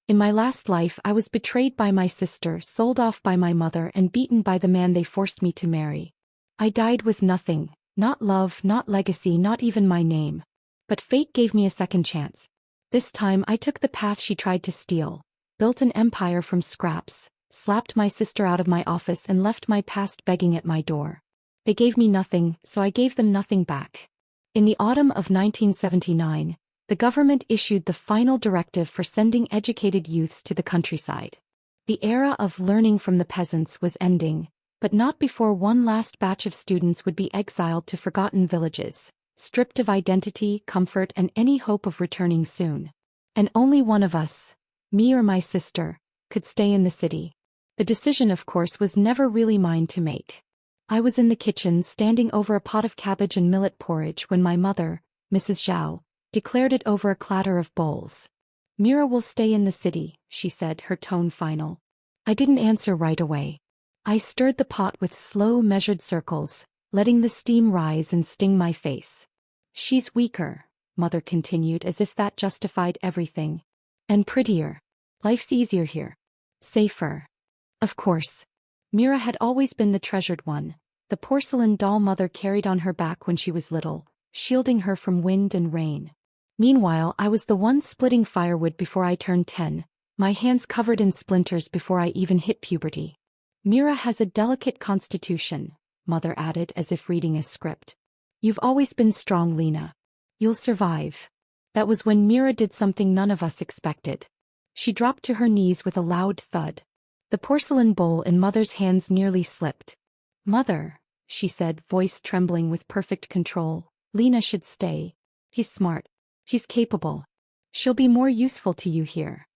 In my last life I was betrayed by my sister, sold off by my mother and beaten by the man they forced me to marry. I died with nothing, not love, not legacy, not even my name. But fate gave me a second chance. This time I took the path she tried to steal, built an empire from scraps, slapped my sister out of my office and left my past begging at my door. They gave me nothing, so I gave them nothing back. In the autumn of 1979, the government issued the final directive for sending educated youths to the countryside. The era of learning from the peasants was ending, but not before one last batch of students would be exiled to forgotten villages, stripped of identity, comfort, and any hope of returning soon. And only one of us, me or my sister, could stay in the city. The decision, of course, was never really mine to make. I was in the kitchen standing over a pot of cabbage and millet porridge when my mother, Mrs. Zhao, declared it over a clatter of bowls. "Mira will stay in the city," she said, her tone final. I didn't answer right away. I stirred the pot with slow, measured circles, letting the steam rise and sting my face. "She's weaker," Mother continued as if that justified everything. "And prettier. Life's easier here. Safer." Of course. Mira had always been the treasured one, the porcelain doll Mother carried on her back when she was little, shielding her from wind and rain. Meanwhile, I was the one splitting firewood before I turned 10, my hands covered in splinters before I even hit puberty. "Mira has a delicate constitution," Mother added as if reading a script. "You've always been strong, Lena. You'll survive." That was when Mira did something none of us expected. She dropped to her knees with a loud thud. The porcelain bowl in Mother's hands nearly slipped. "Mother," she said, voice trembling with perfect control, "Lena should stay. He's smart. He's capable. She'll be more useful to you here."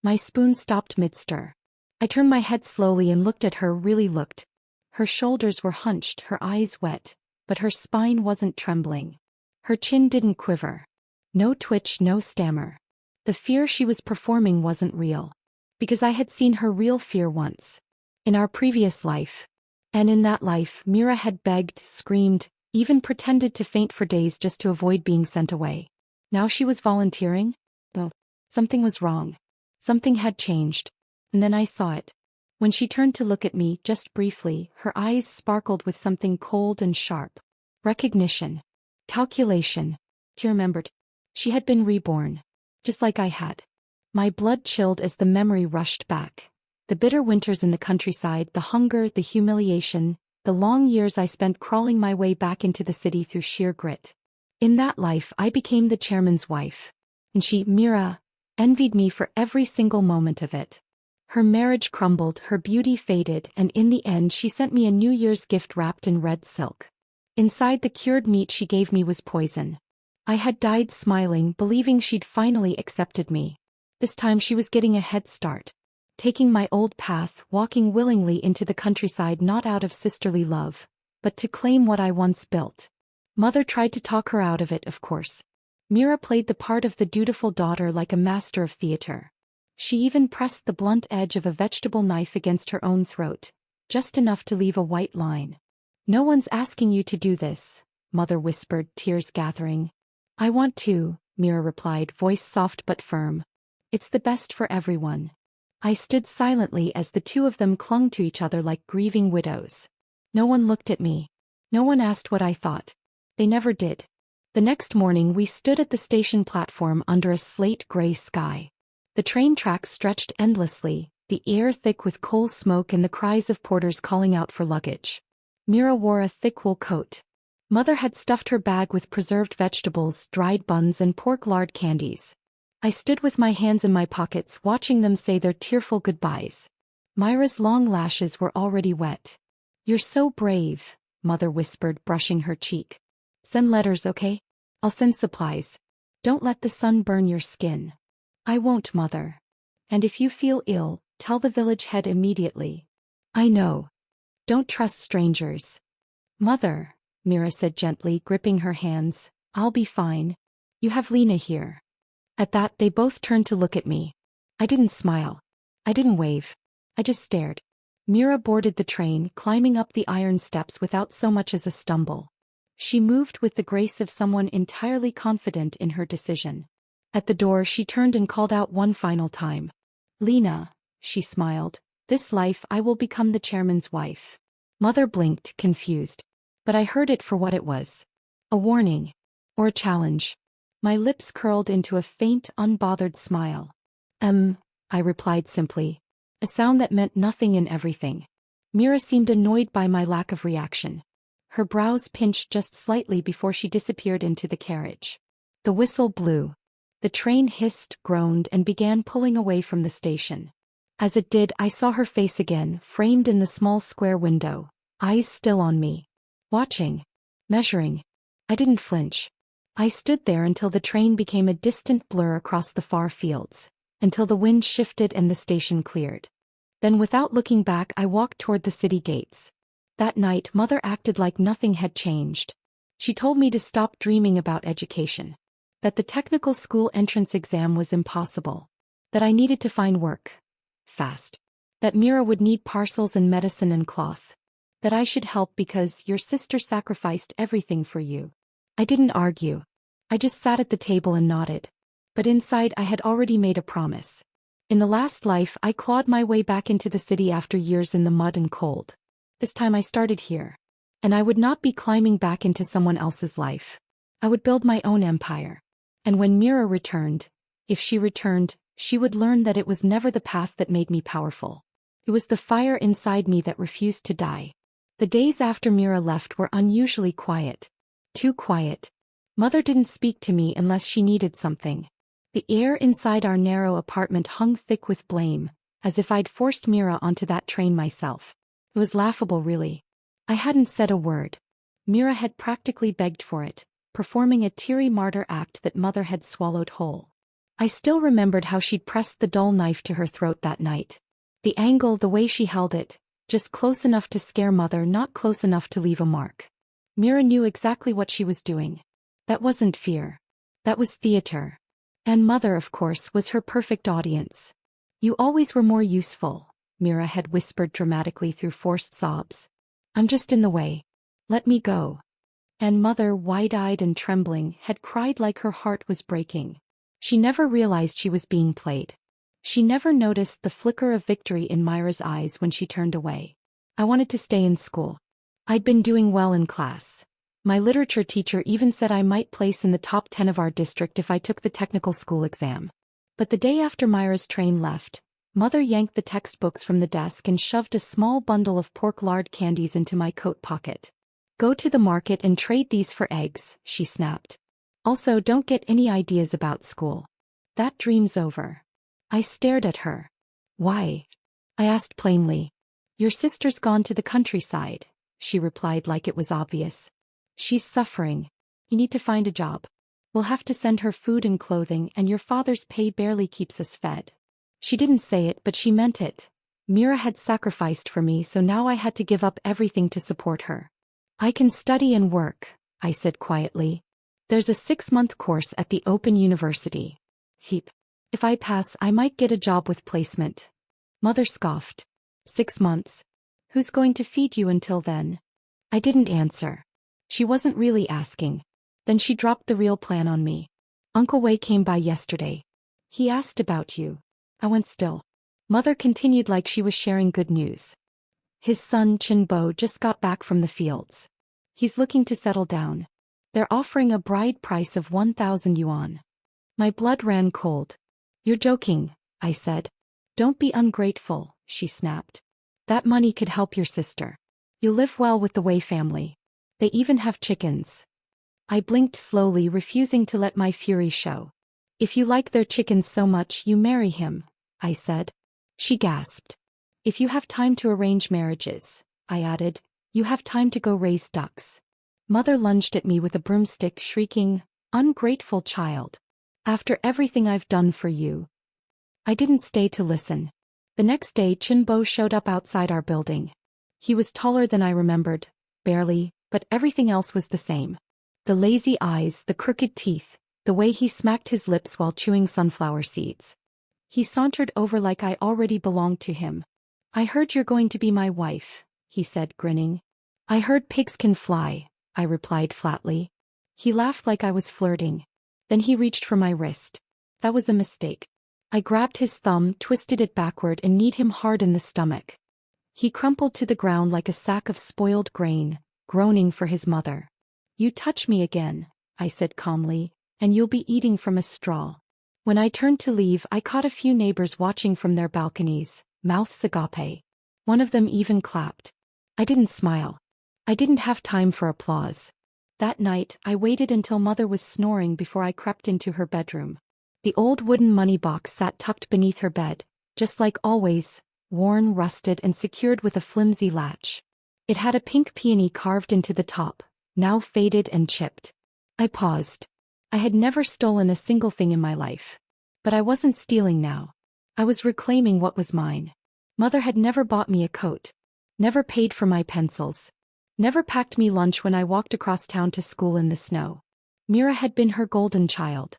My spoon stopped mid-stir. I turned my head slowly and looked at her, really looked. Her shoulders were hunched, her eyes wet, but her spine wasn't trembling. Her chin didn't quiver. No twitch, no stammer. The fear she was performing wasn't real. Because I had seen her real fear once. In our previous life. And in that life, Mira had begged, screamed, even pretended to faint for days just to avoid being sent away. Now she was volunteering? Oh, something was wrong. Something had changed. And then I saw it. When she turned to look at me, just briefly, her eyes sparkled with something cold and sharp. Recognition. Calculation. She remembered. She had been reborn. Just like I had. My blood chilled as the memory rushed back. The bitter winters in the countryside, the hunger, the humiliation, the long years I spent crawling my way back into the city through sheer grit. In that life I became the chairman's wife. And she, Mira, envied me for every single moment of it. Her marriage crumbled, her beauty faded, and in the end she sent me a New Year's gift wrapped in red silk. Inside, the cured meat she gave me was poison. I had died smiling, believing she'd finally accepted me. This time she was getting a head start. Taking my old path, walking willingly into the countryside not out of sisterly love, but to claim what I once built. Mother tried to talk her out of it, of course. Mira played the part of the dutiful daughter like a master of theater. She even pressed the blunt edge of a vegetable knife against her own throat, just enough to leave a white line. "No one's asking you to do this," Mother whispered, tears gathering. "I want to," Mira replied, voice soft but firm. "It's the best for everyone." I stood silently as the two of them clung to each other like grieving widows. No one looked at me. No one asked what I thought. They never did. The next morning we stood at the station platform under a slate-gray sky. The train tracks stretched endlessly, the air thick with coal smoke and the cries of porters calling out for luggage. Mira wore a thick wool coat. Mother had stuffed her bag with preserved vegetables, dried buns and pork lard candies. I stood with my hands in my pockets watching them say their tearful goodbyes. Myra's long lashes were already wet. "You're so brave," Mother whispered, brushing her cheek. "Send letters, okay? I'll send supplies. Don't let the sun burn your skin." "I won't, Mother. And if you feel ill, tell the village head immediately." "I know. Don't trust strangers." "Mother," Mira said gently, gripping her hands, "I'll be fine. You have Lena here." At that, they both turned to look at me. I didn't smile. I didn't wave. I just stared. Mira boarded the train, climbing up the iron steps without so much as a stumble. She moved with the grace of someone entirely confident in her decision. At the door, she turned and called out one final time. Lena, she smiled. This life I will become the chairman's wife. Mother blinked, confused. But I heard it for what it was. A warning. Or a challenge. My lips curled into a faint, unbothered smile. I replied simply. A sound that meant nothing and everything. Mira seemed annoyed by my lack of reaction. Her brows pinched just slightly before she disappeared into the carriage. The whistle blew. The train hissed, groaned, and began pulling away from the station. As it did, I saw her face again, framed in the small square window, eyes still on me. Watching. Measuring. I didn't flinch. I stood there until the train became a distant blur across the far fields, until the wind shifted and the station cleared. Then without looking back I walked toward the city gates. That night Mother acted like nothing had changed. She told me to stop dreaming about education. That the technical school entrance exam was impossible. That I needed to find work. Fast. That Mira would need parcels and medicine and cloth. That I should help because your sister sacrificed everything for you. I didn't argue. I just sat at the table and nodded. But inside I had already made a promise. In the last life I clawed my way back into the city after years in the mud and cold. This time I started here. And I would not be climbing back into someone else's life. I would build my own empire. And when Mira returned, if she returned, she would learn that it was never the path that made me powerful. It was the fire inside me that refused to die. The days after Mira left were unusually quiet. Too quiet. Mother didn't speak to me unless she needed something. The air inside our narrow apartment hung thick with blame, as if I'd forced Mira onto that train myself. It was laughable, really. I hadn't said a word. Mira had practically begged for it, performing a teary martyr act that Mother had swallowed whole. I still remembered how she'd pressed the dull knife to her throat that night. The angle, the way she held it, just close enough to scare Mother, not close enough to leave a mark. Mira knew exactly what she was doing. That wasn't fear. That was theater. And Mother, of course, was her perfect audience. You always were more useful, Mira had whispered dramatically through forced sobs. I'm just in the way. Let me go. And Mother, wide-eyed and trembling, had cried like her heart was breaking. She never realized she was being played. She never noticed the flicker of victory in Myra's eyes when she turned away. I wanted to stay in school. I'd been doing well in class. My literature teacher even said I might place in the top 10 of our district if I took the technical school exam. But the day after Myra's train left, Mother yanked the textbooks from the desk and shoved a small bundle of pork lard candies into my coat pocket. Go to the market and trade these for eggs, she snapped. Also, don't get any ideas about school. That dream's over. I stared at her. Why? I asked plainly. Your sister's gone to the countryside, she replied like it was obvious. She's suffering. You need to find a job. We'll have to send her food and clothing, and your father's pay barely keeps us fed. She didn't say it, but she meant it. Mira had sacrificed for me, so now I had to give up everything to support her. I can study and work, I said quietly. There's a 6-month course at the Open University. Heap. If I pass, I might get a job with placement. Mother scoffed. 6 months. Who's going to feed you until then? I didn't answer. She wasn't really asking. Then she dropped the real plan on me. Uncle Wei came by yesterday. He asked about you. I went still. Mother continued like she was sharing good news. His son Chin Bo just got back from the fields. He's looking to settle down. They're offering a bride price of 1,000 yuan. My blood ran cold. You're joking, I said. Don't be ungrateful, she snapped. That money could help your sister. You'll live well with the Wei family. They even have chickens. I blinked slowly, refusing to let my fury show. If you like their chickens so much, you marry him, I said. She gasped. If you have time to arrange marriages, I added, you have time to go raise ducks. Mother lunged at me with a broomstick, shrieking, ungrateful child. After everything I've done for you. I didn't stay to listen. The next day Chin Bo showed up outside our building. He was taller than I remembered, barely, but everything else was the same. The lazy eyes, the crooked teeth, the way he smacked his lips while chewing sunflower seeds. He sauntered over like I already belonged to him. I heard you're going to be my wife, he said, grinning. I heard pigs can fly, I replied flatly. He laughed like I was flirting. Then he reached for my wrist. That was a mistake. I grabbed his thumb, twisted it backward and kneed him hard in the stomach. He crumpled to the ground like a sack of spoiled grain, groaning for his mother. "You touch me again," I said calmly, "and you'll be eating from a straw." When I turned to leave, I caught a few neighbors watching from their balconies, mouths agape. One of them even clapped. I didn't smile. I didn't have time for applause. That night, I waited until Mother was snoring before I crept into her bedroom. The old wooden money box sat tucked beneath her bed, just like always, worn, rusted and secured with a flimsy latch. It had a pink peony carved into the top, now faded and chipped. I paused. I had never stolen a single thing in my life. But I wasn't stealing now. I was reclaiming what was mine. Mother had never bought me a coat. Never paid for my pencils. Never packed me lunch when I walked across town to school in the snow. Mira had been her golden child.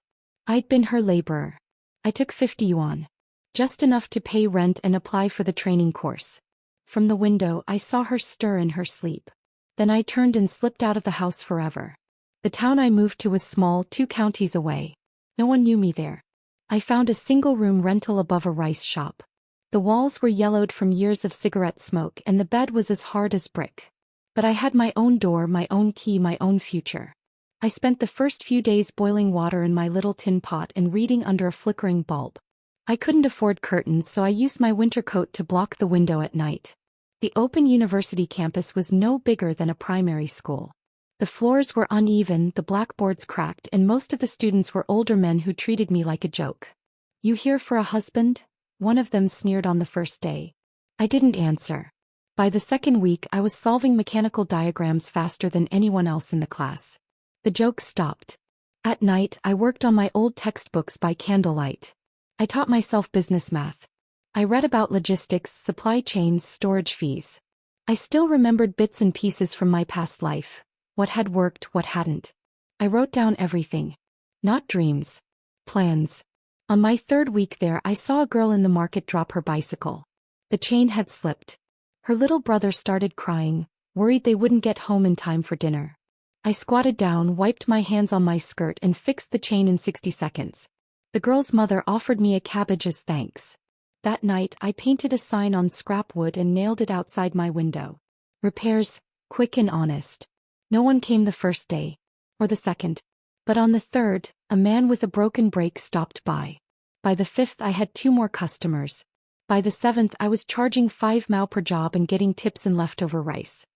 I'd been her laborer. I took 50 yuan. Just enough to pay rent and apply for the training course. From the window, I saw her stir in her sleep. Then I turned and slipped out of the house forever. The town I moved to was small, 2 counties away. No one knew me there. I found a single-room rental above a rice shop. The walls were yellowed from years of cigarette smoke and the bed was as hard as brick. But I had my own door, my own key, my own future. I spent the first few days boiling water in my little tin pot and reading under a flickering bulb. I couldn't afford curtains, so I used my winter coat to block the window at night. The open university campus was no bigger than a primary school. The floors were uneven, the blackboards cracked, and most of the students were older men who treated me like a joke. "You here for a husband?" one of them sneered on the first day. I didn't answer. By the second week, I was solving mechanical diagrams faster than anyone else in the class. The jokes stopped. At night, I worked on my old textbooks by candlelight. I taught myself business math. I read about logistics, supply chains, storage fees. I still remembered bits and pieces from my past life. What had worked, what hadn't. I wrote down everything. Not dreams. Plans. On my third week there, I saw a girl in the market drop her bicycle. The chain had slipped. Her little brother started crying, worried they wouldn't get home in time for dinner. I squatted down, wiped my hands on my skirt and fixed the chain in 60 seconds. The girl's mother offered me a cabbage as thanks. That night, I painted a sign on scrap wood and nailed it outside my window. Repairs, quick and honest. No one came the first day. Or the second. But on the third, a man with a broken brake stopped by. By the 5th, I had 2 more customers. By the 7th, I was charging 5 mao per job and getting tips and leftover rice.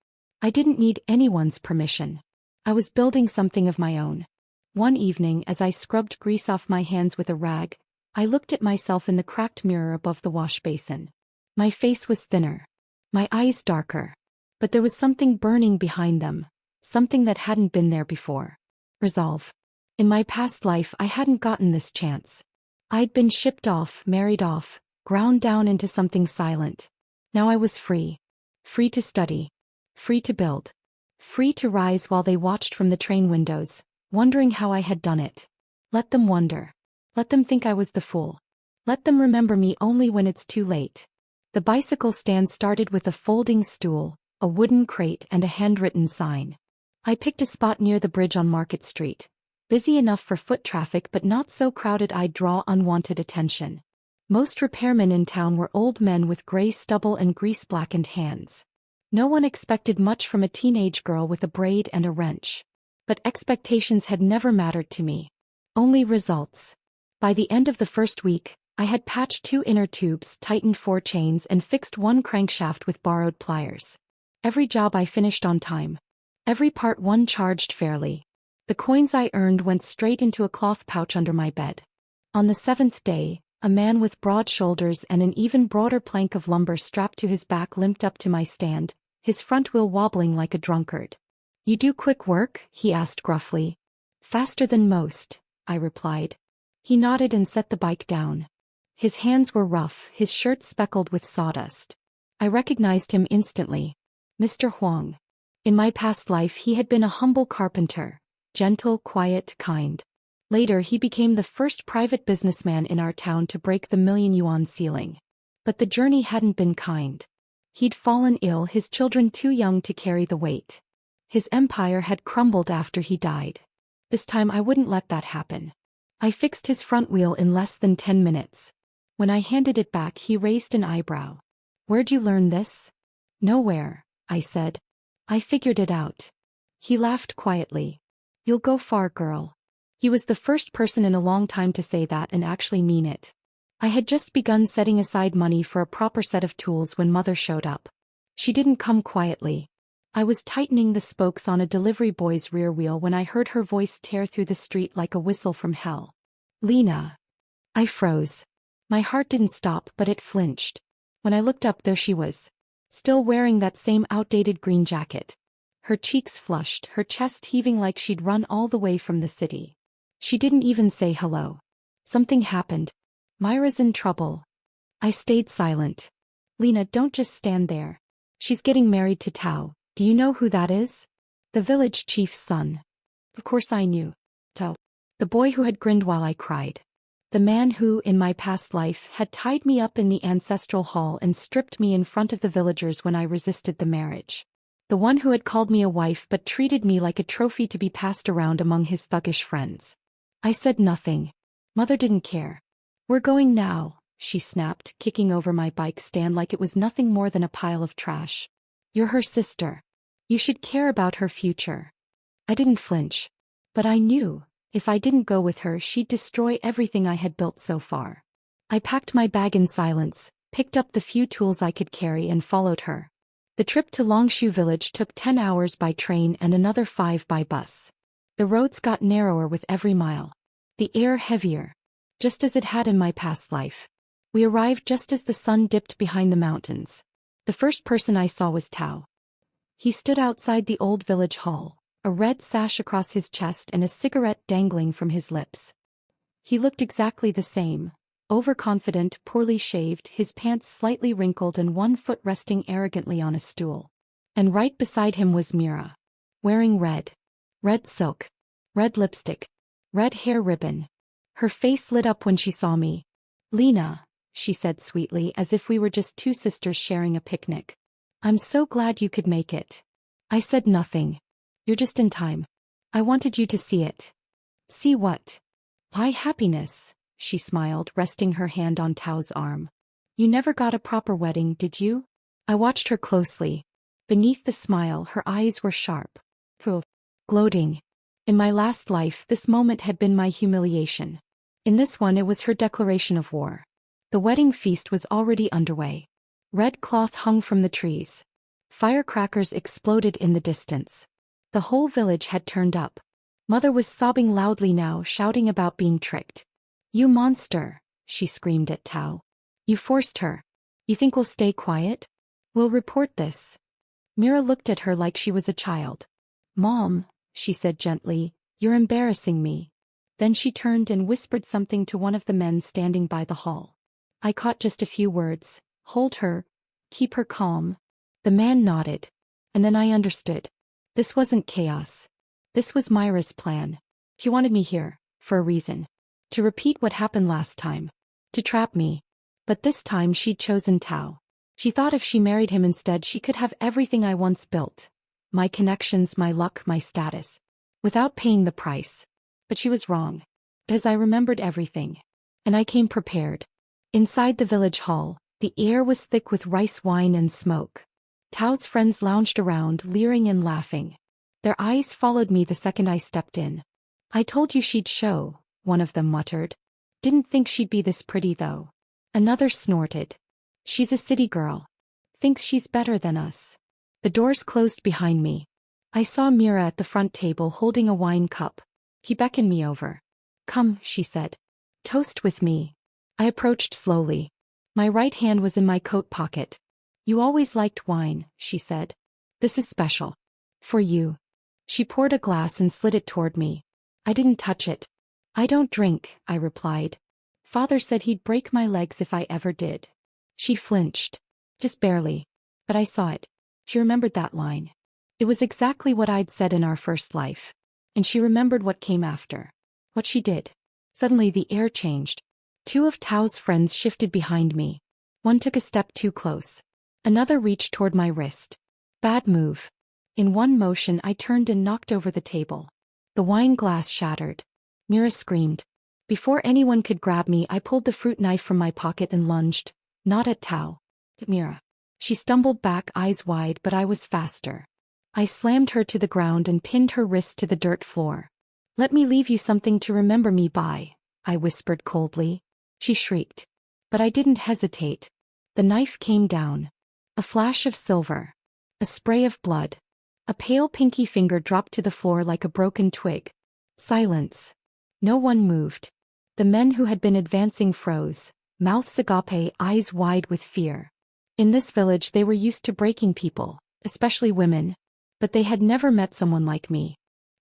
I didn't need anyone's permission. I was building something of my own. One evening, as I scrubbed grease off my hands with a rag, I looked at myself in the cracked mirror above the wash basin. My face was thinner. My eyes darker. But there was something burning behind them. Something that hadn't been there before. Resolve. In my past life, I hadn't gotten this chance. I'd been shipped off, married off, ground down into something silent. Now I was free. Free to study. Free to build. Free to rise while they watched from the train windows, wondering how I had done it. Let them wonder. Let them think I was the fool. Let them remember me only when it's too late. The bicycle stand started with a folding stool, a wooden crate and a handwritten sign. I picked a spot near the bridge on Market Street. Busy enough for foot traffic but not so crowded I'd draw unwanted attention. Most repairmen in town were old men with gray stubble and grease-blackened hands. No one expected much from a teenage girl with a braid and a wrench. But expectations had never mattered to me. Only results. By the end of the first week, I had patched 2 inner tubes, tightened 4 chains and fixed 1 crankshaft with borrowed pliers. Every job I finished on time. Every part 1 charged fairly. The coins I earned went straight into a cloth pouch under my bed. On the 7th day, a man with broad shoulders and an even broader plank of lumber strapped to his back limped up to my stand, his front wheel wobbling like a drunkard. "You do quick work?" he asked gruffly. "Faster than most," I replied. He nodded and set the bike down. His hands were rough, his shirt speckled with sawdust. I recognized him instantly. Mr. Huang. In my past life he had been a humble carpenter, gentle, quiet, kind. Later he became the first private businessman in our town to break the $1,000,000 ceiling. But the journey hadn't been kind. He'd fallen ill, his children too young to carry the weight. His empire had crumbled after he died. This time I wouldn't let that happen. I fixed his front wheel in less than 10 minutes. When I handed it back, he raised an eyebrow. Where'd you learn this? Nowhere, I said. I figured it out. He laughed quietly. You'll go far, girl. He was the first person in a long time to say that and actually mean it. I had just begun setting aside money for a proper set of tools when Mother showed up. She didn't come quietly. I was tightening the spokes on a delivery boy's rear wheel when I heard her voice tear through the street like a whistle from hell. Lena. I froze. My heart didn't stop, but it flinched. When I looked up, there she was, still wearing that same outdated green jacket. Her cheeks flushed, her chest heaving like she'd run all the way from the city. She didn't even say hello. Something happened. Myra's in trouble. I stayed silent. Lena, don't just stand there. She's getting married to Tao. Do you know who that is? The village chief's son. Of course I knew. Tao. The boy who had grinned while I cried. The man who, in my past life, had tied me up in the ancestral hall and stripped me in front of the villagers when I resisted the marriage. The one who had called me a wife but treated me like a trophy to be passed around among his thuggish friends. I said nothing. Mother didn't care. We're going now, she snapped, kicking over my bike stand like it was nothing more than a pile of trash. You're her sister. You should care about her future. I didn't flinch. But I knew, if I didn't go with her, she'd destroy everything I had built so far. I packed my bag in silence, picked up the few tools I could carry and followed her. The trip to Longshu village took 10 hours by train and another 5 by bus. The roads got narrower with every mile. The air heavier. Just as it had in my past life. We arrived just as the sun dipped behind the mountains. The first person I saw was Tao. He stood outside the old village hall, a red sash across his chest and a cigarette dangling from his lips. He looked exactly the same, overconfident, poorly shaved, his pants slightly wrinkled and one foot resting arrogantly on a stool. And right beside him was Mira. Wearing red. Red silk. Red lipstick. Red hair ribbon. Her face lit up when she saw me. Lena, she said sweetly, as if we were just two sisters sharing a picnic. I'm so glad you could make it. I said nothing. You're just in time. I wanted you to see it. See what? My happiness, she smiled, resting her hand on Tao's arm. You never got a proper wedding, did you? I watched her closely. Beneath the smile, her eyes were sharp. Gloating. In my last life, this moment had been my humiliation. In this one, it was her declaration of war. The wedding feast was already underway. Red cloth hung from the trees. Firecrackers exploded in the distance. The whole village had turned up. Mother was sobbing loudly now, shouting about being tricked. You monster, she screamed at Tao. You forced her. You think we'll stay quiet? We'll report this. Mira looked at her like she was a child. Mom, she said gently, you're embarrassing me. Then she turned and whispered something to one of the men standing by the hall. I caught just a few words. Hold her. Keep her calm. The man nodded. And then I understood. This wasn't chaos. This was Myra's plan. She wanted me here, for a reason. To repeat what happened last time. To trap me. But this time she'd chosen Tao. She thought if she married him instead, she could have everything I once built. My connections, my luck, my status. Without paying the price. But she was wrong. Because I remembered everything. And I came prepared. Inside the village hall, the air was thick with rice wine and smoke. Tao's friends lounged around, leering and laughing. Their eyes followed me the second I stepped in. I told you she'd show, one of them muttered. Didn't think she'd be this pretty though. Another snorted. She's a city girl. Thinks she's better than us. The doors closed behind me. I saw Mira at the front table holding a wine cup. He beckoned me over. Come, she said. Toast with me. I approached slowly. My right hand was in my coat pocket. You always liked wine, she said. This is special. For you. She poured a glass and slid it toward me. I didn't touch it. I don't drink, I replied. Father said he'd break my legs if I ever did. She flinched. Just barely. But I saw it. She remembered that line. It was exactly what I'd said in our first life. And she remembered what came after. What she did. Suddenly the air changed. Two of Tao's friends shifted behind me. One took a step too close. Another reached toward my wrist. Bad move. In one motion I turned and knocked over the table. The wine glass shattered. Mira screamed. Before anyone could grab me, I pulled the fruit knife from my pocket and lunged, not at Tao. Mira. She stumbled back, eyes wide, but I was faster. I slammed her to the ground and pinned her wrist to the dirt floor. Let me leave you something to remember me by, I whispered coldly. She shrieked. But I didn't hesitate. The knife came down. A flash of silver. A spray of blood. A pale pinky finger dropped to the floor like a broken twig. Silence. No one moved. The men who had been advancing froze, mouths agape, eyes wide with fear. In this village they were used to breaking people, especially women, but they had never met someone like me.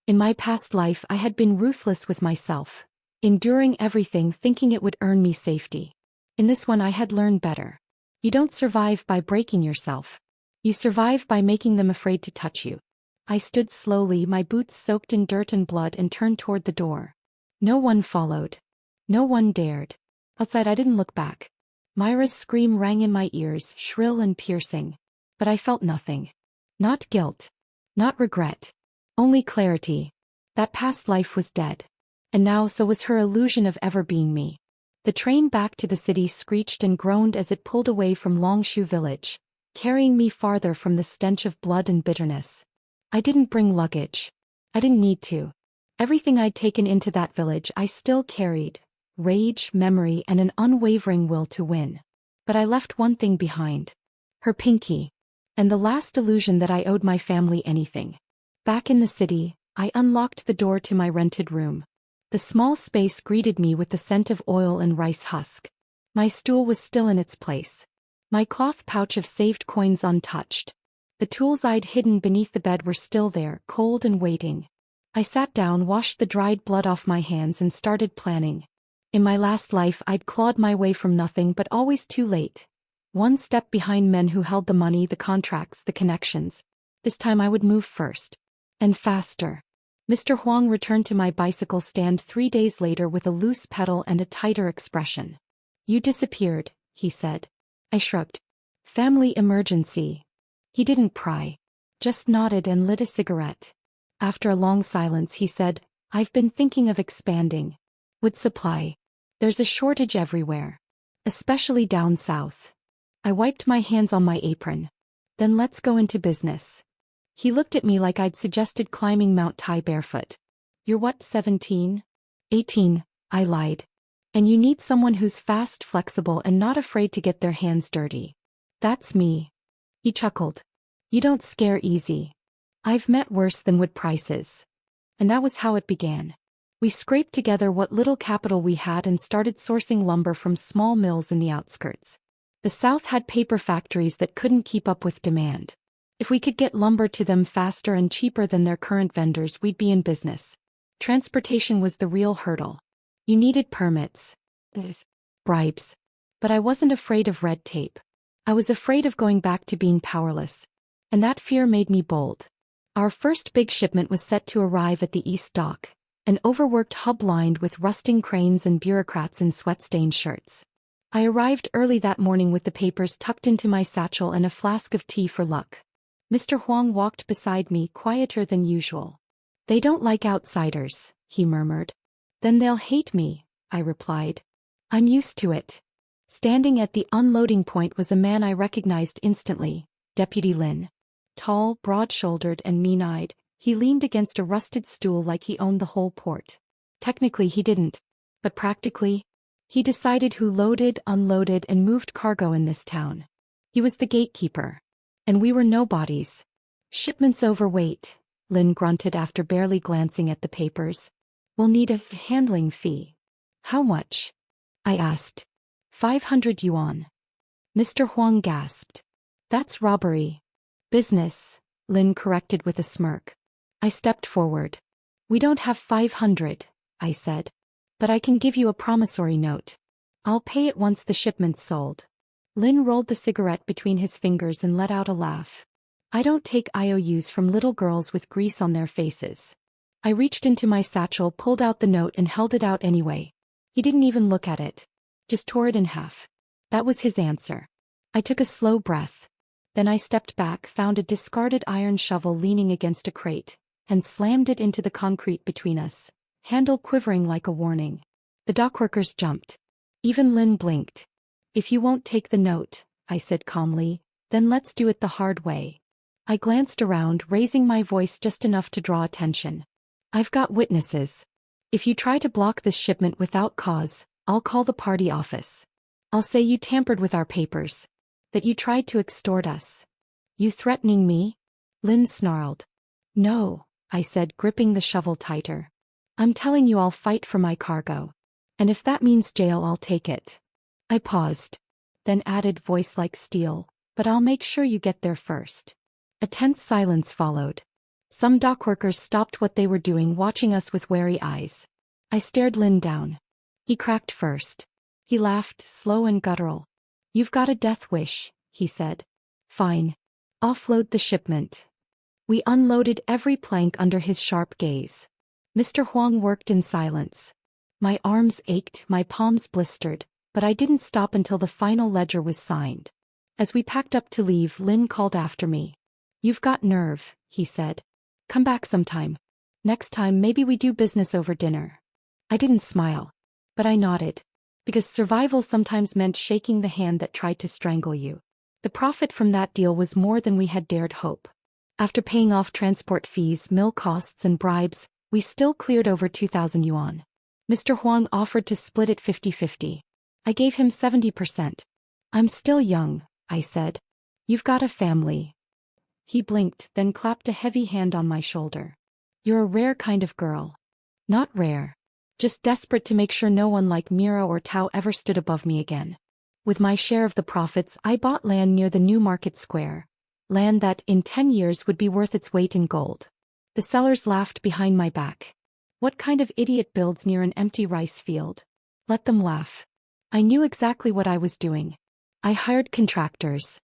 In my past life I had been ruthless with myself, enduring everything thinking it would earn me safety. In this one I had learned better. You don't survive by breaking yourself. You survive by making them afraid to touch you. I stood slowly, my boots soaked in dirt and blood, and turned toward the door. No one followed. No one dared. Outside I didn't look back. Myra's scream rang in my ears, shrill and piercing. But I felt nothing. Not guilt. Not regret. Only clarity. That past life was dead. And now so was her illusion of ever being me. The train back to the city screeched and groaned as it pulled away from Longshu village, carrying me farther from the stench of blood and bitterness. I didn't bring luggage. I didn't need to. Everything I'd taken into that village I still carried. Rage, memory, and an unwavering will to win. But I left one thing behind. Her pinky. And the last illusion that I owed my family anything. Back in the city, I unlocked the door to my rented room. The small space greeted me with the scent of oil and rice husk. My stool was still in its place. My cloth pouch of saved coins untouched. The tools I'd hidden beneath the bed were still there, cold and waiting. I sat down, washed the dried blood off my hands, and started planning. In my last life I'd clawed my way from nothing, but always too late. One step behind men who held the money, the contracts, the connections. This time I would move first. And faster. Mr. Huang returned to my bicycle stand 3 days later with a loose pedal and a tighter expression. You disappeared, he said. I shrugged. Family emergency. He didn't pry. Just nodded and lit a cigarette. After a long silence he said, I've been thinking of expanding. Wood supply. There's a shortage everywhere. Especially down south. I wiped my hands on my apron. Then let's go into business. He looked at me like I'd suggested climbing Mount Tai barefoot. You're what, 17? 18, I lied. And you need someone who's fast, flexible, and not afraid to get their hands dirty. That's me. He chuckled. You don't scare easy. I've met worse than wood prices. And that was how it began. We scraped together what little capital we had and started sourcing lumber from small mills in the outskirts. The South had paper factories that couldn't keep up with demand. If we could get lumber to them faster and cheaper than their current vendors, we'd be in business. Transportation was the real hurdle. You needed permits. Bribes. But I wasn't afraid of red tape. I was afraid of going back to being powerless. And that fear made me bold. Our first big shipment was set to arrive at the East Dock, an overworked hub lined with rusting cranes and bureaucrats in sweat-stained shirts. I arrived early that morning with the papers tucked into my satchel and a flask of tea for luck. Mr. Huang walked beside me, quieter than usual. They don't like outsiders, he murmured. Then they'll hate me, I replied. I'm used to it. Standing at the unloading point was a man I recognized instantly, Deputy Lin. Tall, broad-shouldered, and mean-eyed, he leaned against a rusted stool like he owned the whole port. Technically he didn't, but practically, he decided who loaded, unloaded, and moved cargo in this town. He was the gatekeeper. And we were nobodies. Shipments overweight, Lin grunted after barely glancing at the papers. We'll need a handling fee. How much? I asked. 500 yuan. Mr. Huang gasped. That's robbery. Business, Lin corrected with a smirk. I stepped forward. We don't have 500, I said. But I can give you a promissory note. I'll pay it once the shipment's sold. Lin rolled the cigarette between his fingers and let out a laugh. I don't take IOUs from little girls with grease on their faces. I reached into my satchel, pulled out the note, and held it out anyway. He didn't even look at it. Just tore it in half. That was his answer. I took a slow breath. Then I stepped back, found a discarded iron shovel leaning against a crate, and slammed it into the concrete between us, handle quivering like a warning. The dockworkers jumped. Even Lynn blinked. If you won't take the note, I said calmly, then let's do it the hard way. I glanced around, raising my voice just enough to draw attention. I've got witnesses. If you try to block this shipment without cause, I'll call the party office. I'll say you tampered with our papers. That you tried to extort us. You threatening me? Lynn snarled. No, I said, gripping the shovel tighter. I'm telling you I'll fight for my cargo. And if that means jail, I'll take it. I paused. Then added, voice like steel, but I'll make sure you get there first. A tense silence followed. Some dockworkers stopped what they were doing, watching us with wary eyes. I stared Lynn down. He cracked first. He laughed, slow and guttural. You've got a death wish, he said. Fine. Offload the shipment. We unloaded every plank under his sharp gaze. Mr. Huang worked in silence. My arms ached, my palms blistered, but I didn't stop until the final ledger was signed. As we packed up to leave, Lynn called after me. You've got nerve, he said. Come back sometime. Next time maybe we do business over dinner. I didn't smile. But I nodded. Because survival sometimes meant shaking the hand that tried to strangle you. The profit from that deal was more than we had dared hope. After paying off transport fees, mill costs and bribes, we still cleared over 2,000 yuan. Mr. Huang offered to split it 50-50. I gave him 70%. I'm still young, I said. You've got a family. He blinked, then clapped a heavy hand on my shoulder. You're a rare kind of girl. Not rare. Just desperate to make sure no one like Mira or Tao ever stood above me again. With my share of the profits, I bought land near the new market square. Land that, in 10 years, would be worth its weight in gold. The sellers laughed behind my back. What kind of idiot builds near an empty rice field? Let them laugh. I knew exactly what I was doing. I hired contractors.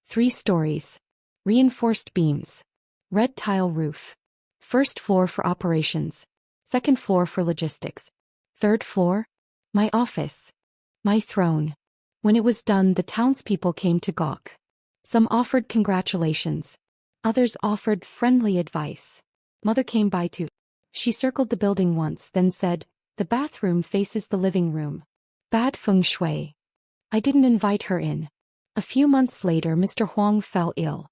3 stories. Reinforced beams. Red tile roof. First floor for operations. Second floor for logistics. Third floor? My office. My throne. When it was done, the townspeople came to gawk. Some offered congratulations. Others offered friendly advice. Mother came by too. She circled the building once, then said, "The bathroom faces the living room. Bad feng shui." I didn't invite her in. A few months later, Mr. Huang fell ill.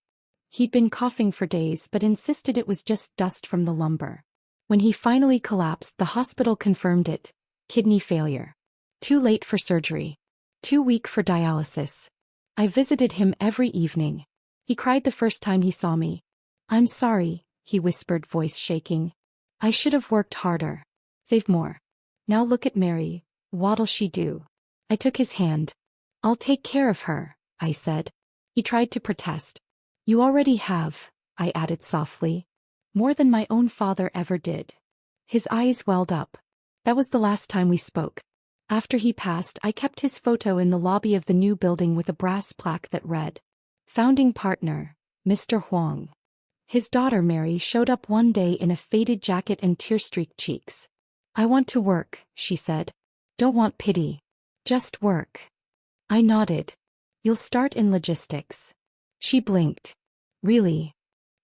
He'd been coughing for days but insisted it was just dust from the lumber. When he finally collapsed, the hospital confirmed it. Kidney failure. Too late for surgery. Too weak for dialysis. I visited him every evening. He cried the first time he saw me. "I'm sorry," he whispered, voice shaking. "I should have worked harder. Saved more. Now look at Mary. What'll she do?" I took his hand. "I'll take care of her," I said. He tried to protest. "You already have," I added softly. "More than my own father ever did." His eyes welled up. That was the last time we spoke. After he passed, I kept his photo in the lobby of the new building with a brass plaque that read, "Founding Partner, Mr. Huang." His daughter Mary showed up one day in a faded jacket and tear-streaked cheeks. "I want to work," she said. "Don't want pity. Just work." I nodded. "You'll start in logistics." She blinked. "Really?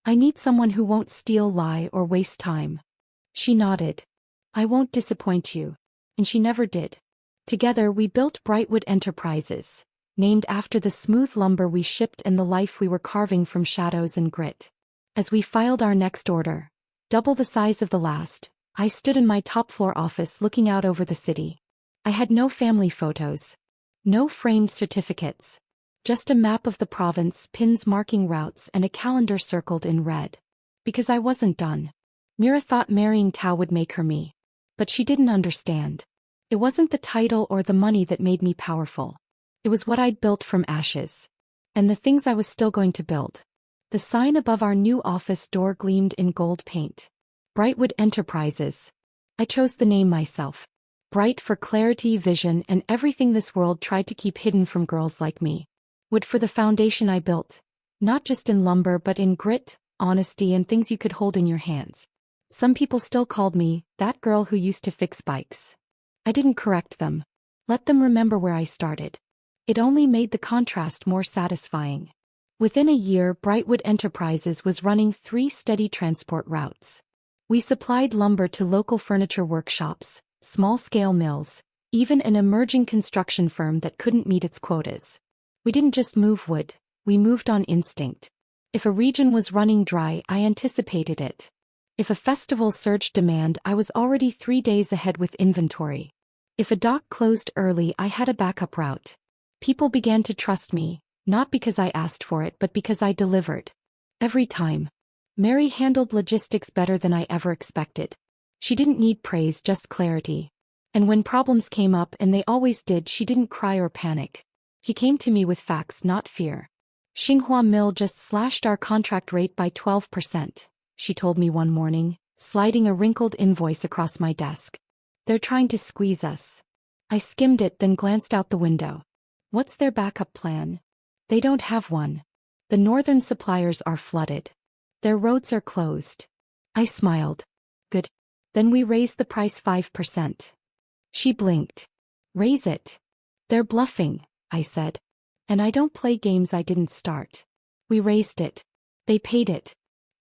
I need someone who won't steal, lie, or waste time." She nodded. "I won't disappoint you." And she never did. Together we built Brightwood Enterprises, named after the smooth lumber we shipped and the life we were carving from shadows and grit. As we filed our next order, double the size of the last, I stood in my top-floor office looking out over the city. I had no family photos. No framed certificates. Just a map of the province, pins marking routes, and a calendar circled in red. Because I wasn't done. Mira thought marrying Tao would make her me. But she didn't understand. It wasn't the title or the money that made me powerful. It was what I'd built from ashes. And the things I was still going to build. The sign above our new office door gleamed in gold paint. Brightwood Enterprises. I chose the name myself. Bright for clarity, vision, and everything this world tried to keep hidden from girls like me. Wood for the foundation I built. Not just in lumber but in grit, honesty, and things you could hold in your hands. Some people still called me, that girl who used to fix bikes. I didn't correct them. Let them remember where I started. It only made the contrast more satisfying. Within a year, Brightwood Enterprises was running 3 steady transport routes. We supplied lumber to local furniture workshops, small-scale mills, even an emerging construction firm that couldn't meet its quotas. We didn't just move wood, we moved on instinct. If a region was running dry, I anticipated it. If a festival surged demand, I was already 3 days ahead with inventory. If a dock closed early, I had a backup route. People began to trust me, not because I asked for it but because I delivered. Every time. Mary handled logistics better than I ever expected. She didn't need praise, just clarity. And when problems came up, and they always did, she didn't cry or panic. She came to me with facts, not fear. Xinhua Mill just slashed our contract rate by 12%, she told me one morning, sliding a wrinkled invoice across my desk. They're trying to squeeze us. I skimmed it, then glanced out the window. What's their backup plan? They don't have one. The northern suppliers are flooded. Their roads are closed. I smiled. Good. Then we raise the price 5%. She blinked. Raise it. They're bluffing, I said. And I don't play games I didn't start. We raised it. They paid it.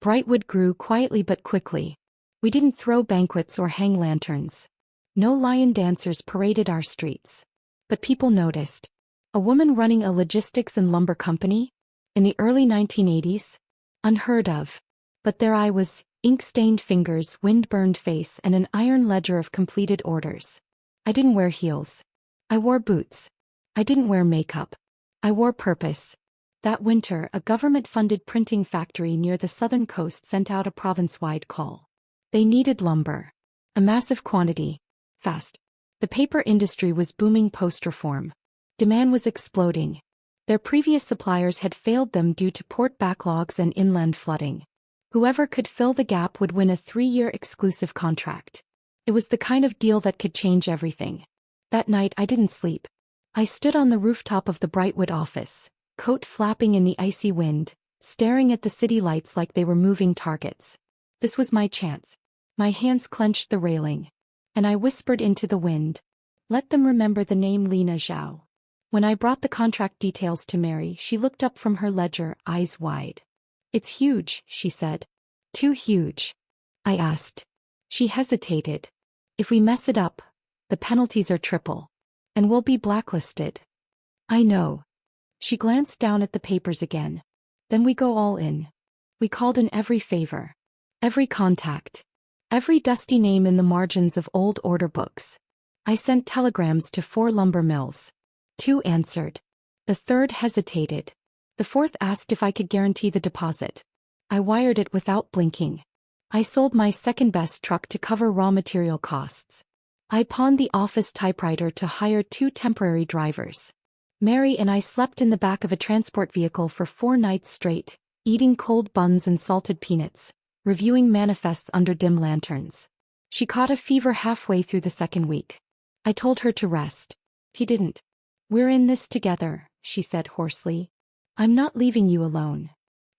Brightwood grew quietly but quickly. We didn't throw banquets or hang lanterns. No lion dancers paraded our streets. But people noticed. A woman running a logistics and lumber company? In the early 1980s? Unheard of. But there I was, ink-stained fingers, wind-burned face, and an iron ledger of completed orders. I didn't wear heels. I wore boots. I didn't wear makeup. I wore purpose. That winter, a government-funded printing factory near the southern coast sent out a province-wide call. They needed lumber. A massive quantity. Fast. The paper industry was booming post-reform. Demand was exploding. Their previous suppliers had failed them due to port backlogs and inland flooding. Whoever could fill the gap would win a 3-year exclusive contract. It was the kind of deal that could change everything. That night I didn't sleep. I stood on the rooftop of the Brightwood office, coat flapping in the icy wind, staring at the city lights like they were moving targets. This was my chance. My hands clenched the railing. And I whispered into the wind. Let them remember the name Lena Zhao. When I brought the contract details to Mary, she looked up from her ledger, eyes wide. It's huge, she said. Too huge. I asked. She hesitated. If we mess it up, the penalties are triple. And we'll be blacklisted. I know. She glanced down at the papers again. Then we go all in. We called in every favor. Every contact. Every dusty name in the margins of old order books. I sent telegrams to 4 lumber mills. 2 answered. The 3rd hesitated. The 4th asked if I could guarantee the deposit. I wired it without blinking. I sold my second-best truck to cover raw material costs. I pawned the office typewriter to hire 2 temporary drivers. Mary and I slept in the back of a transport vehicle for 4 nights straight, eating cold buns and salted peanuts, reviewing manifests under dim lanterns. She caught a fever halfway through the 2nd week. I told her to rest. She didn't. We're in this together, she said hoarsely. I'm not leaving you alone.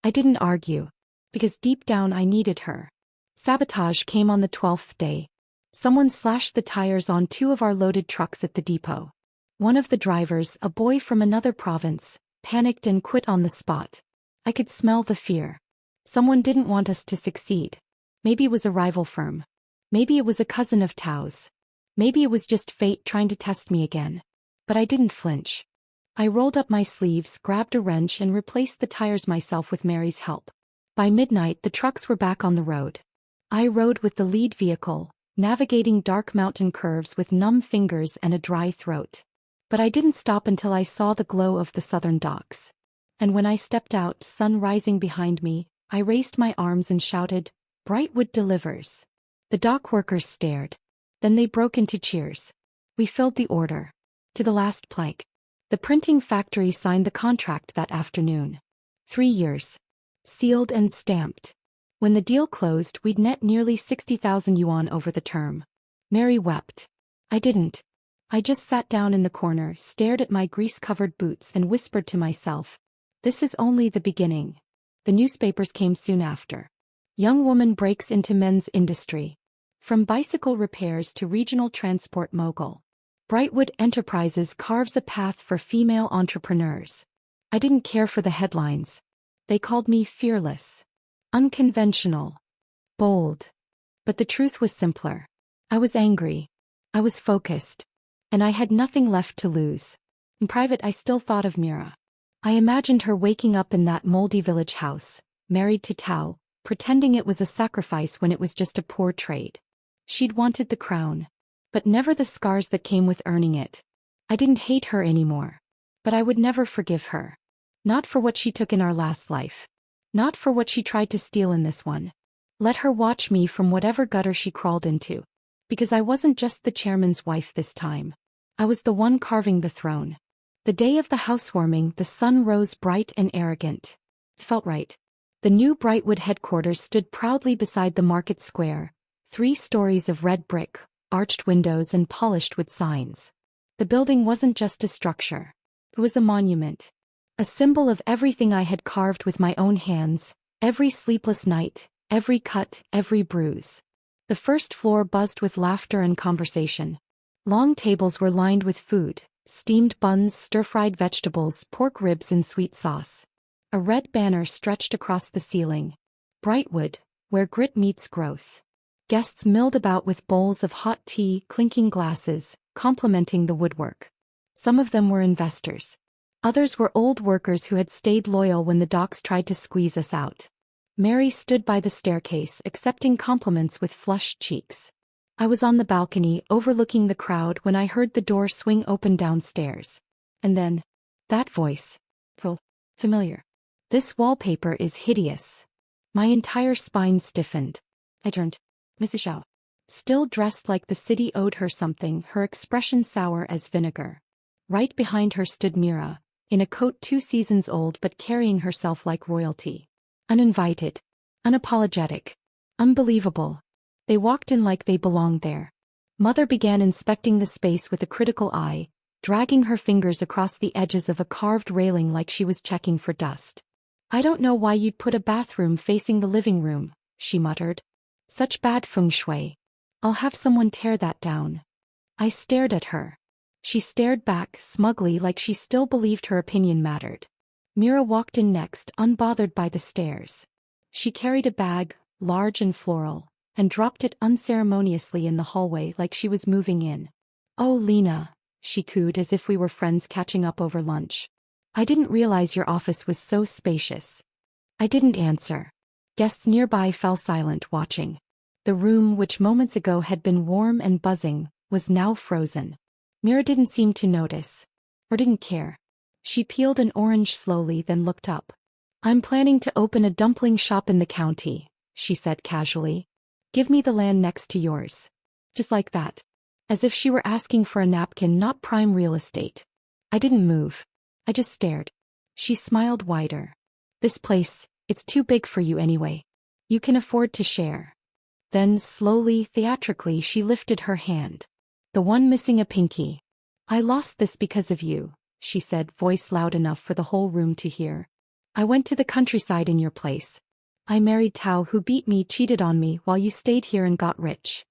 I didn't argue. Because deep down I needed her. Sabotage came on the 12th day. Someone slashed the tires on 2 of our loaded trucks at the depot. One of the drivers, a boy from another province, panicked and quit on the spot. I could smell the fear. Someone didn't want us to succeed. Maybe it was a rival firm. Maybe it was a cousin of Tao's. Maybe it was just fate trying to test me again. But I didn't flinch. I rolled up my sleeves, grabbed a wrench and replaced the tires myself with Mary's help. By midnight the trucks were back on the road. I rode with the lead vehicle, navigating dark mountain curves with numb fingers and a dry throat. But I didn't stop until I saw the glow of the southern docks. And when I stepped out, sun rising behind me, I raised my arms and shouted, "Brightwood delivers." The dock workers stared. Then they broke into cheers. We filled the order. To the last plank. The printing factory signed the contract that afternoon. 3 years. Sealed and stamped. When the deal closed, we'd net nearly 60,000 yuan over the term. Mary wept. I didn't. I just sat down in the corner, stared at my grease-covered boots and whispered to myself, this is only the beginning. The newspapers came soon after. Young woman breaks into men's industry. From bicycle repairs to regional transport mogul. Brightwood Enterprises carves a path for female entrepreneurs. I didn't care for the headlines. They called me fearless. Unconventional. Bold. But the truth was simpler. I was angry. I was focused. and I had nothing left to lose. In private, I still thought of Mira. I imagined her waking up in that moldy village house, married to Tao, pretending it was a sacrifice when it was just a poor trade. She'd wanted the crown, but never the scars that came with earning it. I didn't hate her anymore, but I would never forgive her. Not for what she took in our last life. Not for what she tried to steal in this one. Let her watch me from whatever gutter she crawled into. Because I wasn't just the chairman's wife this time. I was the one carving the throne. The day of the housewarming, the sun rose bright and arrogant. It felt right. The new Brightwood headquarters stood proudly beside the market square, 3 stories of red brick, arched windows and polished wood signs. The building wasn't just a structure. It was a monument. A symbol of everything I had carved with my own hands, every sleepless night, every cut, every bruise. The first floor buzzed with laughter and conversation. Long tables were lined with food, steamed buns, stir-fried vegetables, pork ribs in sweet sauce. A red banner stretched across the ceiling. Brightwood, where grit meets growth. Guests milled about with bowls of hot tea, clinking glasses, complimenting the woodwork. Some of them were investors. Others were old workers who had stayed loyal when the docks tried to squeeze us out. Mary stood by the staircase, accepting compliments with flushed cheeks. I was on the balcony, overlooking the crowd when I heard the door swing open downstairs. And then, that voice. Oh, familiar. This wallpaper is hideous. My entire spine stiffened. I turned. Mrs. Zhao. Still dressed like the city owed her something, her expression sour as vinegar. Right behind her stood Mira, in a coat 2 seasons old but carrying herself like royalty. Uninvited. Unapologetic. Unbelievable. They walked in like they belonged there. Mother began inspecting the space with a critical eye, dragging her fingers across the edges of a carved railing like she was checking for dust. I don't know why you'd put a bathroom facing the living room, she muttered. Such bad feng shui. I'll have someone tear that down. I stared at her. She stared back smugly like she still believed her opinion mattered. Mira walked in next, unbothered by the stares. She carried a bag, large and floral, and dropped it unceremoniously in the hallway like she was moving in. Oh, Lena, she cooed as if we were friends catching up over lunch. I didn't realize your office was so spacious. I didn't answer. Guests nearby fell silent, watching. The room, which moments ago had been warm and buzzing, was now frozen. Mira didn't seem to notice. Or didn't care. She peeled an orange slowly, then looked up. I'm planning to open a dumpling shop in the county, she said casually. Give me the land next to yours. Just like that. As if she were asking for a napkin, not prime real estate. I didn't move. I just stared. She smiled wider. This place, it's too big for you anyway. You can afford to share. Then, slowly, theatrically, she lifted her hand. The one missing a pinky. I lost this because of you, she said, voice loud enough for the whole room to hear. I went to the countryside in your place. I married Tao, who beat me, cheated on me, while you stayed here and got rich.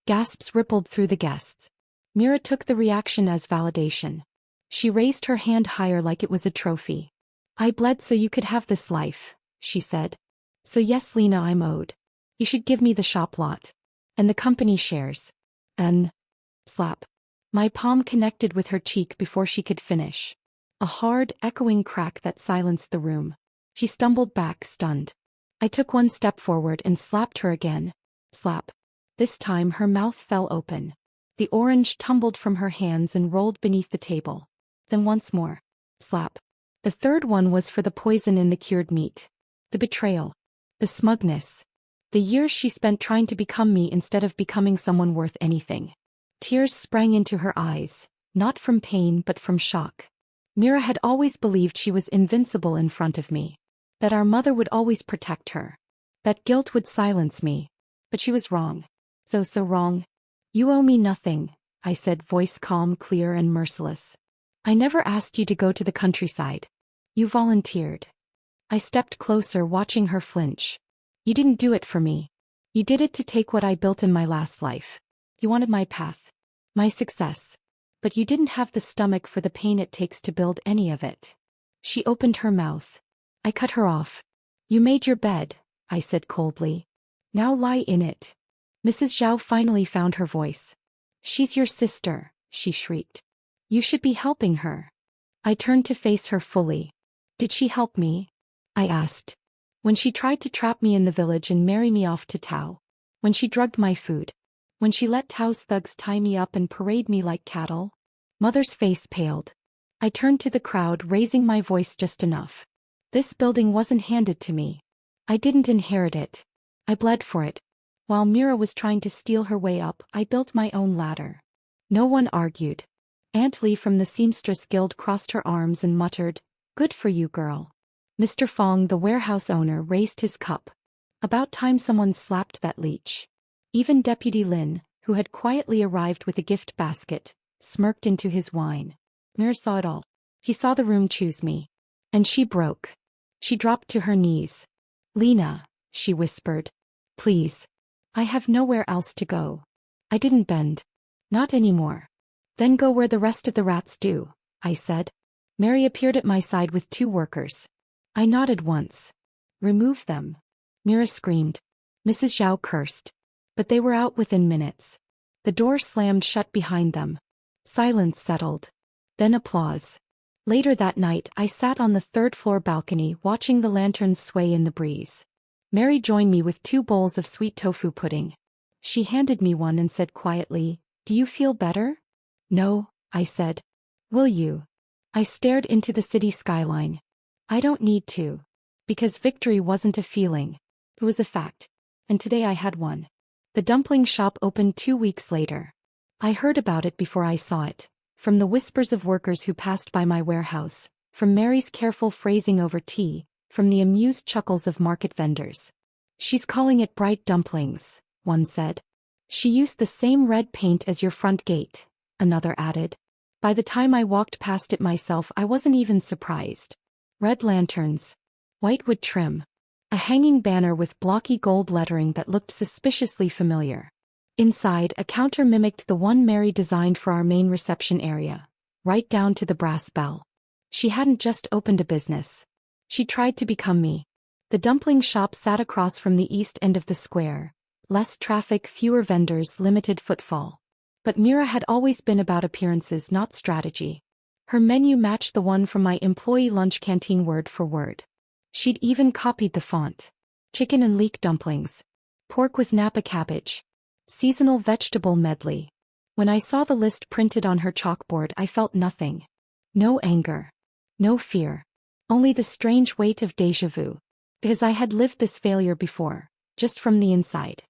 Gasps rippled through the guests. Mira took the reaction as validation. She raised her hand higher like it was a trophy. I bled so you could have this life, she said. So yes, Lena, I'm owed. You should give me the shop lot. And the company shares. And... slap. My palm connected with her cheek before she could finish. A hard, echoing crack that silenced the room. She stumbled back, stunned. I took one step forward and slapped her again. Slap. This time her mouth fell open. The orange tumbled from her hands and rolled beneath the table. Then once more. Slap. The third one was for the poison in the cured meat. The betrayal. The smugness. The years she spent trying to become me instead of becoming someone worth anything. Tears sprang into her eyes, not from pain but from shock. Mira had always believed she was invincible in front of me. That our mother would always protect her. That guilt would silence me. But she was wrong. So wrong. You owe me nothing, I said, voice calm, clear and merciless. I never asked you to go to the countryside. You volunteered. I stepped closer, watching her flinch. You didn't do it for me. You did it to take what I built in my last life. You wanted my path. My success. But you didn't have the stomach for the pain it takes to build any of it. She opened her mouth. I cut her off. You made your bed, I said coldly. Now lie in it. Mrs. Zhao finally found her voice. She's your sister, she shrieked. You should be helping her. I turned to face her fully. Did she help me? I asked. When she tried to trap me in the village and marry me off to Tao. When she drugged my food. When she let Tao's thugs tie me up and parade me like cattle. Mother's face paled. I turned to the crowd, raising my voice just enough. This building wasn't handed to me. I didn't inherit it. I bled for it. While Mira was trying to steal her way up, I built my own ladder. No one argued. Aunt Lee from the Seamstress Guild crossed her arms and muttered, "Good for you, girl." Mr. Fong, the warehouse owner, raised his cup. About time someone slapped that leech. Even Deputy Lin, who had quietly arrived with a gift basket, smirked into his wine. Mir saw it all. He saw the room choose me. And she broke. She dropped to her knees. "Lena," she whispered. "Please. I have nowhere else to go." I didn't bend. "Not anymore." "Then go where the rest of the rats do," I said. Mary appeared at my side with 2 workers. I nodded once. "Remove them." Mira screamed. Mrs. Zhao cursed. But they were out within minutes. The door slammed shut behind them. Silence settled. Then applause. Later that night, I sat on the 3rd-floor balcony watching the lanterns sway in the breeze. Mary joined me with 2 bowls of sweet tofu pudding. She handed me one and said quietly, "Do you feel better?" "No," I said. "Will you?" I stared into the city skyline. "I don't need to." Because victory wasn't a feeling. It was a fact. And today I had one. The dumpling shop opened 2 weeks later. I heard about it before I saw it. From the whispers of workers who passed by my warehouse, from Mary's careful phrasing over tea, from the amused chuckles of market vendors. "She's calling it bright dumplings," one said. "She used the same red paint as your front gate," another added. By the time I walked past it myself, I wasn't even surprised. Red lanterns. White wood trim. A hanging banner with blocky gold lettering that looked suspiciously familiar. Inside, a counter mimicked the one Mary designed for our main reception area, right down to the brass bell. She hadn't just opened a business. She tried to become me. The dumpling shop sat across from the east end of the square. Less traffic, fewer vendors, limited footfall. But Mira had always been about appearances, not strategy. Her menu matched the one from my employee lunch canteen word for word. She'd even copied the font. Chicken and leek dumplings. Pork with Napa cabbage. Seasonal vegetable medley. When I saw the list printed on her chalkboard, I felt nothing. No anger. No fear. Only the strange weight of déjà vu. Because I had lived this failure before, just from the inside.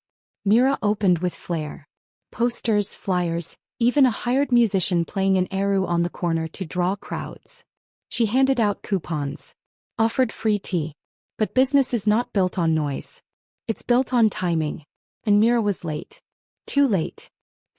Mira opened with flair. Posters, flyers, even a hired musician playing an eru on the corner to draw crowds. She handed out coupons. Offered free tea. But business is not built on noise. It's built on timing. And Mira was late. Too late.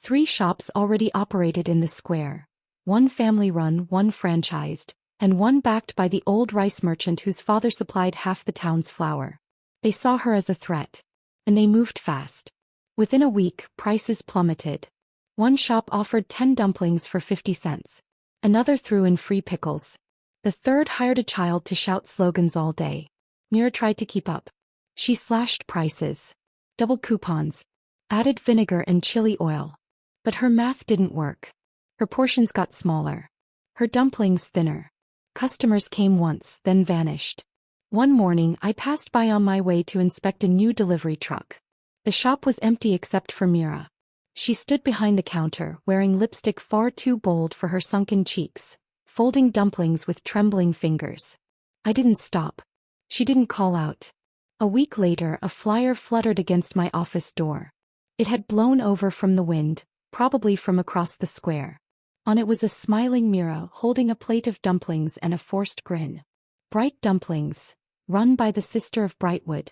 3 shops already operated in the square. 1 family-run, 1 franchised, and 1 backed by the old rice merchant whose father supplied half the town's flour. They saw her as a threat. And they moved fast. Within a week, prices plummeted. 1 shop offered 10 dumplings for 50 cents. Another threw in free pickles. The 3rd hired a child to shout slogans all day. Mira tried to keep up. She slashed prices. Doubled coupons. Added vinegar and chili oil. But her math didn't work. Her portions got smaller. Her dumplings thinner. Customers came once, then vanished. One morning, I passed by on my way to inspect a new delivery truck. The shop was empty except for Mira. She stood behind the counter, wearing lipstick far too bold for her sunken cheeks, folding dumplings with trembling fingers. I didn't stop. She didn't call out. A week later, a flyer fluttered against my office door. It had blown over from the wind, probably from across the square. On it was a smiling Mira holding a plate of dumplings and a forced grin. Bright dumplings, run by the sister of Brightwood.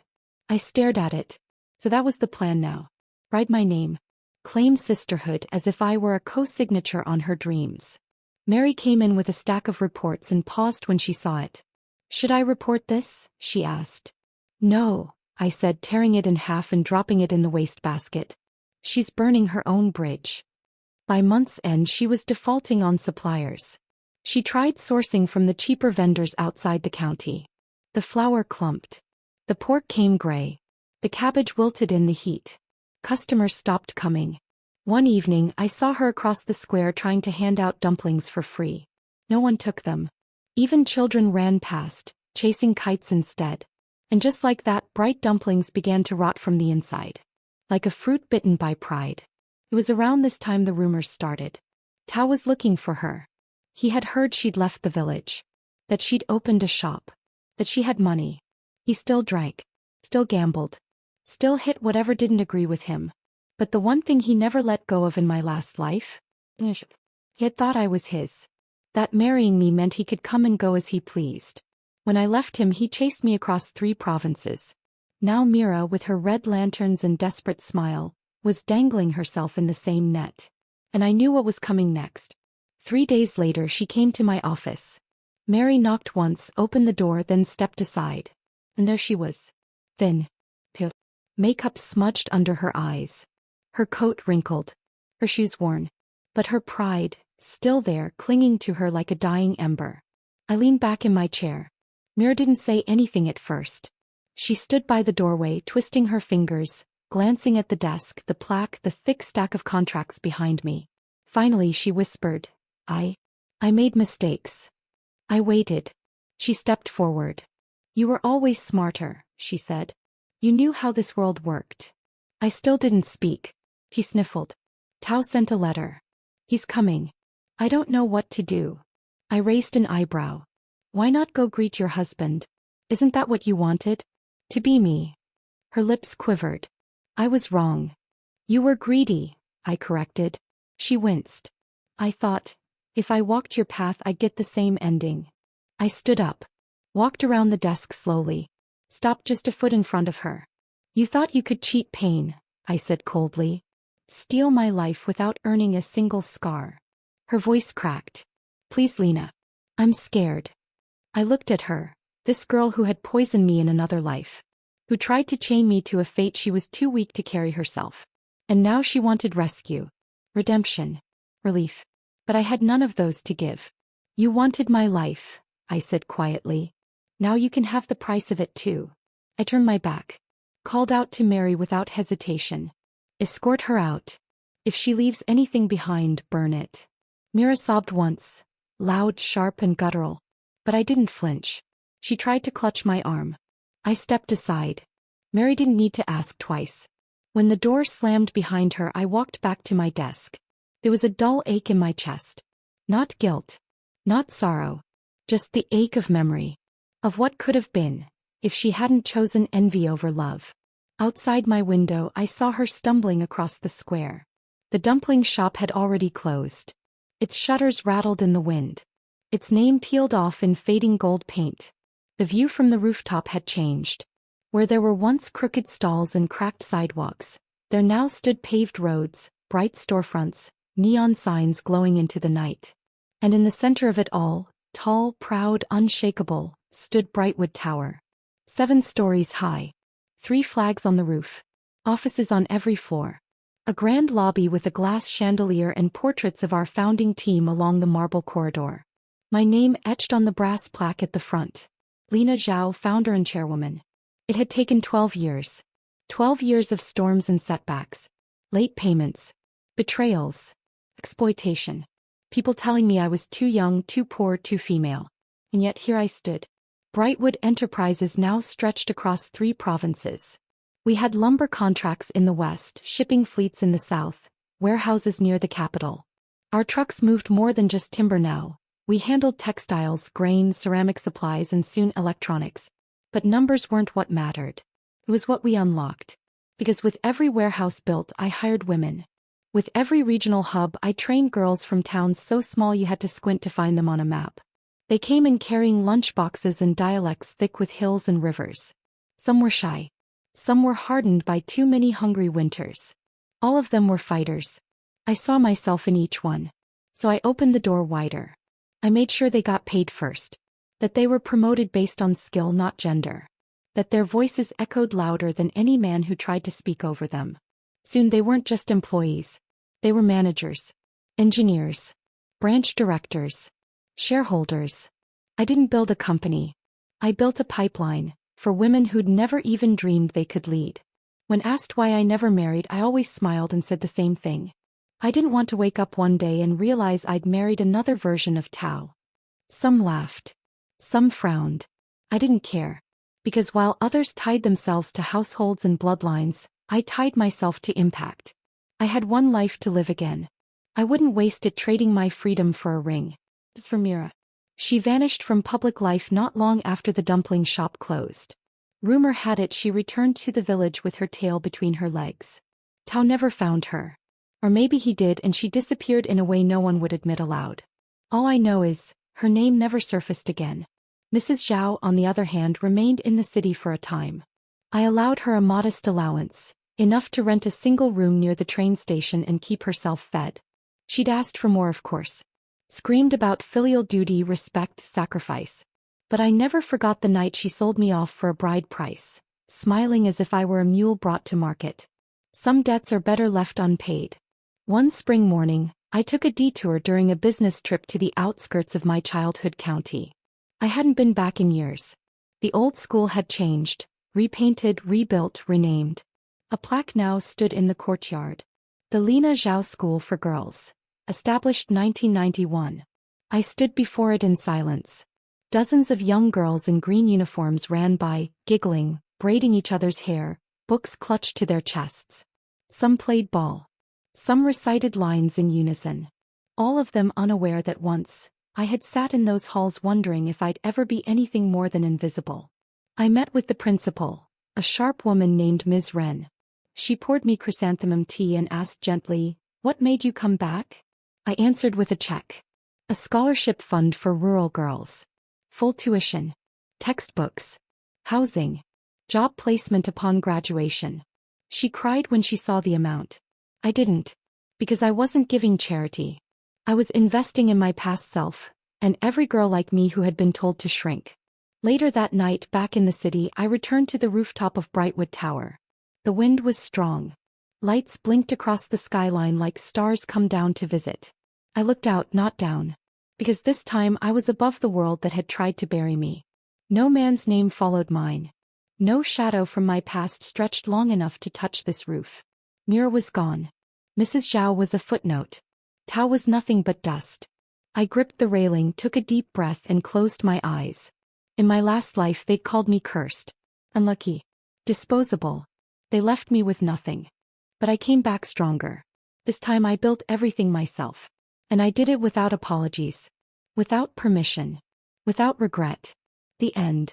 I stared at it. So that was the plan now. Write my name. Claim sisterhood as if I were a co-signature on her dreams. Mary came in with a stack of reports and paused when she saw it. "Should I report this?" she asked. "No," I said, tearing it in half and dropping it in the wastebasket. "She's burning her own bridge." By month's end, she was defaulting on suppliers. She tried sourcing from the cheaper vendors outside the county. The flour clumped. The pork came gray. The cabbage wilted in the heat. Customers stopped coming. One evening I saw her across the square trying to hand out dumplings for free. No one took them. Even children ran past, chasing kites instead. And just like that, bright dumplings began to rot from the inside. Like a fruit bitten by pride. It was around this time the rumors started. Tao was looking for her. He had heard she'd left the village. That she'd opened a shop. That she had money. He still drank. Still gambled. Still hit whatever didn't agree with him. But the one thing he never let go of in my last life? He had thought I was his. That marrying me meant he could come and go as he pleased. When I left him, he chased me across 3 provinces. Now Mira, with her red lanterns and desperate smile, was dangling herself in the same net. And I knew what was coming next. 3 days later she came to my office. Mary knocked once, opened the door, then stepped aside. And there she was. Thin. Pale. Makeup smudged under her eyes. Her coat wrinkled. Her shoes worn. But her pride, still there, clinging to her like a dying ember. I leaned back in my chair. Mira didn't say anything at first. She stood by the doorway, twisting her fingers, glancing at the desk, the plaque, the thick stack of contracts behind me. Finally she whispered, I made mistakes. I waited. She stepped forward. You were always smarter, she said. You knew how this world worked. I still didn't speak. He sniffled. Tao sent a letter. He's coming. I don't know what to do. I raised an eyebrow. Why not go greet your husband? Isn't that what you wanted? To be me. Her lips quivered. I was wrong. You were greedy, I corrected. She winced. I thought, if I walked your path I'd get the same ending. I stood up. Walked around the desk slowly. Stopped just a foot in front of her. You thought you could cheat pain, I said coldly. Steal my life without earning a single scar. Her voice cracked. Please, Lena. I'm scared. I looked at her, this girl who had poisoned me in another life. Who tried to chain me to a fate she was too weak to carry herself. And now she wanted rescue. Redemption. Relief. But I had none of those to give. You wanted my life, I said quietly. Now you can have the price of it too. I turned my back. Called out to Mary without hesitation. Escort her out. If she leaves anything behind, burn it. Mira sobbed once. Loud, sharp, and guttural. But I didn't flinch. She tried to clutch my arm. I stepped aside. Mary didn't need to ask twice. When the door slammed behind her, I walked back to my desk. There was a dull ache in my chest. Not guilt. Not sorrow. Just the ache of memory. Of what could have been, if she hadn't chosen envy over love. Outside my window I saw her stumbling across the square. The dumpling shop had already closed. Its shutters rattled in the wind. Its name peeled off in fading gold paint. The view from the rooftop had changed. Where there were once crooked stalls and cracked sidewalks, there now stood paved roads, bright storefronts, neon signs glowing into the night. And in the center of it all, tall, proud, unshakable, stood Brightwood Tower. 7 stories high. 3 flags on the roof. Offices on every floor. A grand lobby with a glass chandelier and portraits of our founding team along the marble corridor. My name etched on the brass plaque at the front. Lena Zhao, founder and chairwoman. It had taken 12 years. 12 years of storms and setbacks. Late payments. Betrayals. Exploitation. People telling me I was too young, too poor, too female. And yet here I stood. Brightwood Enterprises now stretched across 3 provinces. We had lumber contracts in the west, shipping fleets in the south, warehouses near the capital. Our trucks moved more than just timber now. We handled textiles, grain, ceramic supplies, and soon electronics. But numbers weren't what mattered. It was what we unlocked. Because with every warehouse built, I hired women. With every regional hub, I trained girls from towns so small you had to squint to find them on a map. They came in carrying lunchboxes and dialects thick with hills and rivers. Some were shy. Some were hardened by too many hungry winters. All of them were fighters. I saw myself in each one. So I opened the door wider. I made sure they got paid first. That they were promoted based on skill, not gender. That their voices echoed louder than any man who tried to speak over them. Soon they weren't just employees. They were managers, engineers, branch directors, shareholders. I didn't build a company. I built a pipeline, for women who'd never even dreamed they could lead. When asked why I never married, I always smiled and said the same thing. I didn't want to wake up one day and realize I'd married another version of Tao. Some laughed. Some frowned. I didn't care. Because while others tied themselves to households and bloodlines, I tied myself to impact. I had one life to live again. I wouldn't waste it trading my freedom for a ring. As for Mira, she vanished from public life not long after the dumpling shop closed. Rumor had it she returned to the village with her tail between her legs. Tao never found her. Or maybe he did and she disappeared in a way no one would admit aloud. All I know is, her name never surfaced again. Mrs. Zhao, on the other hand, remained in the city for a time. I allowed her a modest allowance, enough to rent a single room near the train station and keep herself fed. She'd asked for more, of course. Screamed about filial duty, respect, sacrifice. But I never forgot the night she sold me off for a bride price, smiling as if I were a mule brought to market. Some debts are better left unpaid. One spring morning, I took a detour during a business trip to the outskirts of my childhood county. I hadn't been back in years. The old school had changed, repainted, rebuilt, renamed. A plaque now stood in the courtyard. The Lina Zhao School for Girls. Established 1991. I stood before it in silence. Dozens of young girls in green uniforms ran by, giggling, braiding each other's hair, books clutched to their chests. Some played ball. Some recited lines in unison. All of them unaware that once, I had sat in those halls wondering if I'd ever be anything more than invisible. I met with the principal, a sharp woman named Ms. Wren. She poured me chrysanthemum tea and asked gently, "What made you come back?" I answered with a check. A scholarship fund for rural girls. Full tuition. Textbooks. Housing. Job placement upon graduation. She cried when she saw the amount. I didn't. Because I wasn't giving charity. I was investing in my past self, and every girl like me who had been told to shrink. Later that night, back in the city, I returned to the rooftop of Brightwood Tower. The wind was strong. Lights blinked across the skyline like stars come down to visit. I looked out, not down. Because this time I was above the world that had tried to bury me. No man's name followed mine. No shadow from my past stretched long enough to touch this roof. Mira was gone. Mrs. Zhao was a footnote. Tao was nothing but dust. I gripped the railing, took a deep breath and closed my eyes. In my last life they'd called me cursed. Unlucky. Disposable. They left me with nothing. But I came back stronger. This time I built everything myself. And I did it without apologies. Without permission. Without regret. The end.